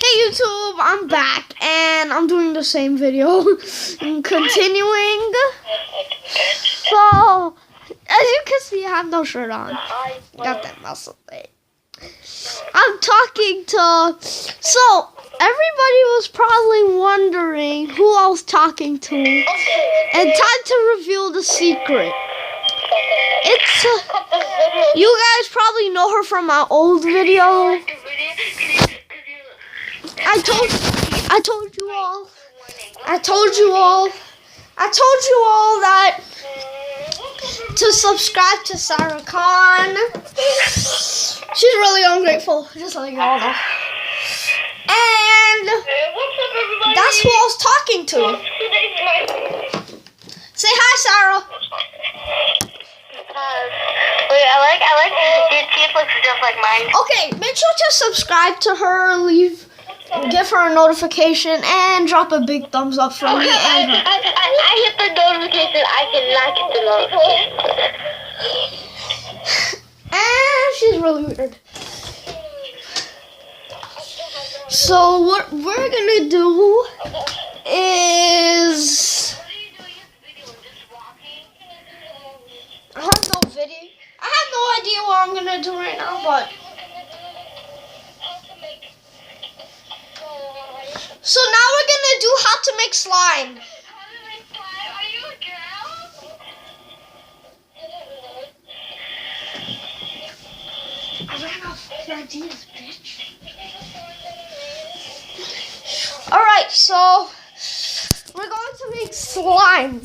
Hey YouTube, I'm back and I'm doing the same video. Continuing. So, as you can see, I have no shirt on. Got that muscle thing. I'm talking to... So, everybody was probably wondering who I was talking to. And time to reveal the secret. It's... you guys probably know her from my old video. I told you all that to subscribe to Sarah Khan. She's really ungrateful, just like you all know. And that's who I was talking to. Say hi, Sarah. Wait, I like your teeth looks just like mine. Okay, make sure to subscribe to her, give her a notification, and drop a big thumbs up for me and her. I hit the notification. I cannot get the notification. And she's really weird. So what we're gonna do is I have no video. I have no idea what I'm gonna do right now, but so now we're gonna do how to make slime. Are you a girl? I ran off of ideas, bitch. Alright, so we're going to make slime.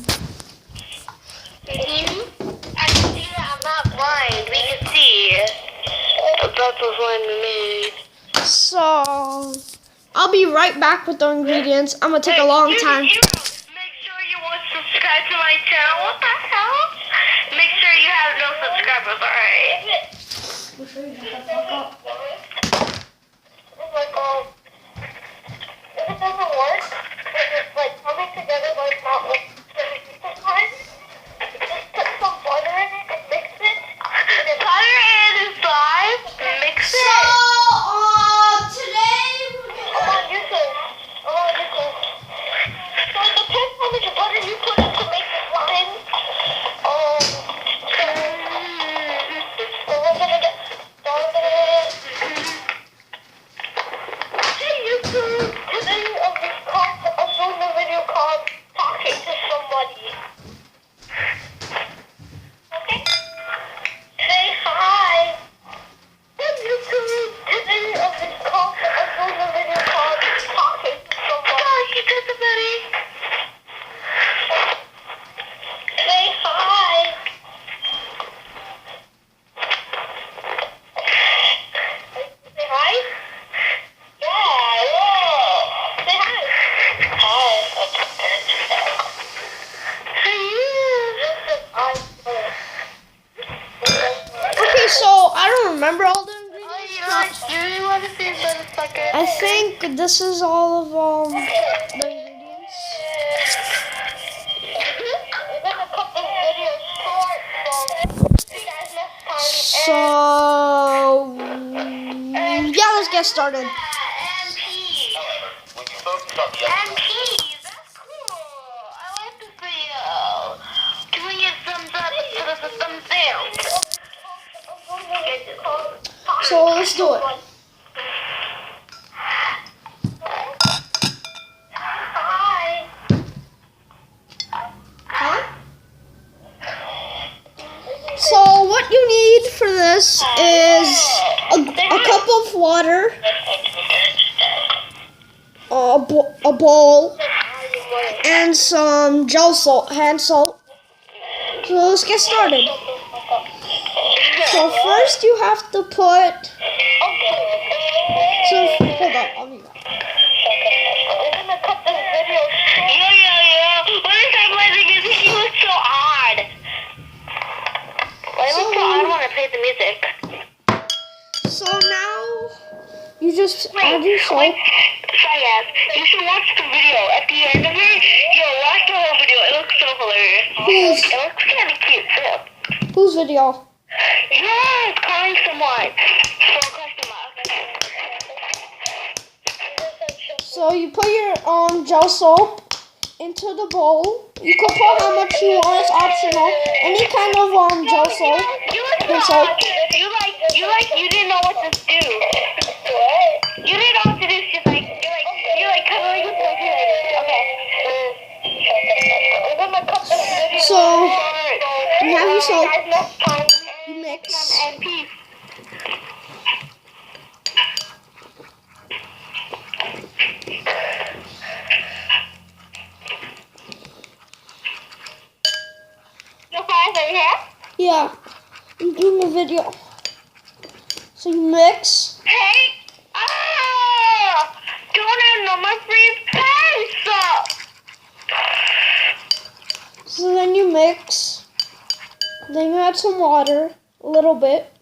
I can see that I'm not blind. We can see. That's what slime made. So I'll be right back with the ingredients. I'm gonna take a long time. Make sure you want to subscribe to my channel. What the hell? Make sure you have no subscribers, alright? We'll show you how to fuck up. If it doesn't work, it's like coming together like not like sometimes. Just put some butter in it and mix it. Butter and slime, mix it. So today Hold on, you say. So it depends how much butter you put in to make the slime. So we're gonna get started. Hey YouTube, today I'm doing a video called Talking to Somebody. Okay? Say hi. Hey YouTube, today I'm doing a video called Talking to Somebody. Talking to somebody. Say hi. Say hi. Yeah. Say hi. okay, so I don't remember all the ingredients. I think this is all of the ingredients. So yeah, let's get started. MP, that's cool. I like this video. Can we get thumbs up instead of a thumbs down? So let's do it. Hi. Huh? So what you need for this is a cup of water, a bowl, and some gel salt, hand salt. So let's get started. So first you have to put. So hold on, I'll be back. We're gonna cut this video short. Yeah. What is that music? You look so odd. Why look so odd when I play the music? So now you just add your salt. Sorry, ass. You should watch the video at the end of it. Yo, watch the whole video. It looks so hilarious. It looks kind of cute too. Whose video? Yes, calling someone. For a question mark. So you put your gel soap into the bowl. You can put how much you want. It's optional. Any kind of gel soap. You didn't know what to do. What? You didn't know what to do. You're like cuddling with my head. Okay. So you have your soap. You mix. And peace. Yeah, I'm doing a video. So you mix. Hey! Don't know my free face! So then you mix. Then you add some water, a little bit.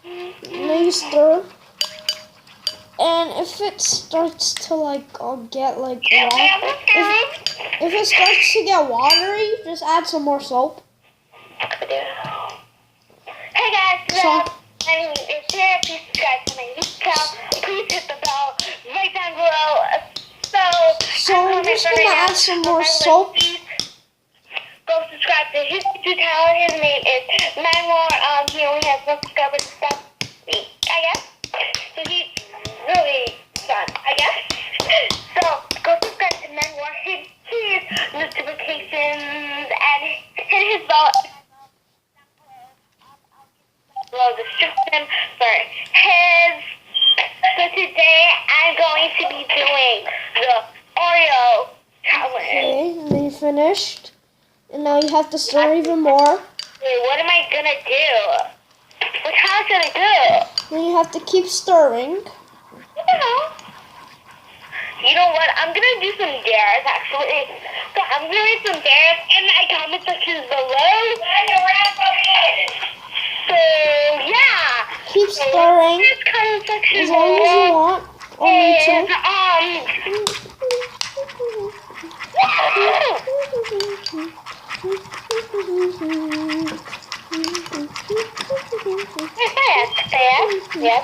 And then you stir. And if it starts to get water, if it starts to get watery, just add some more soap. Hey guys, it's here. Please subscribe to my YouTube channel. Please hit the bell right down below. So I'm just gonna add some more soap. Go subscribe to his YouTube channel. His name is Manmore. He only has 1 subscriber stuff, I guess. So he's really fun, I guess. So go subscribe to Manmore. Hit his notifications and hit his bell below the description for his. So today I'm going to be doing the Oreo challenge. Okay, and then you finished. And now you have to stir even more. Wait, what am I gonna do? What challenge should I do? Then you have to keep stirring. You know what? I'm gonna do some dares actually. So I'm gonna read some dares in my comment section below. So yeah. Keep stirring as long as you want. Or me too. Yes.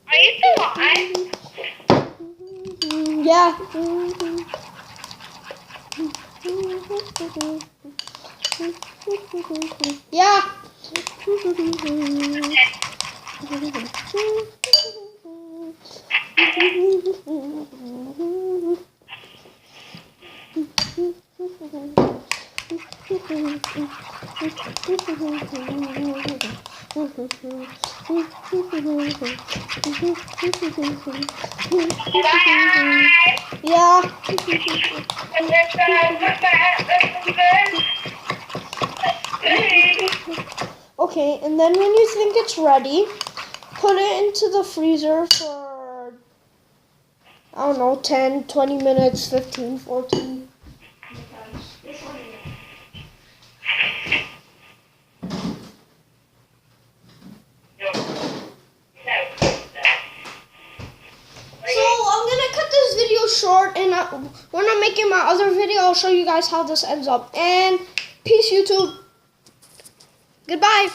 Are you still on? Yeah. Yeah. Yeah. Okay, and then when you think it's ready, put it into the freezer for, I don't know, 10, 20 minutes, 15, 14. Short, and when I'm making my other video, I'll show you guys how this ends up. And peace, YouTube. Goodbye.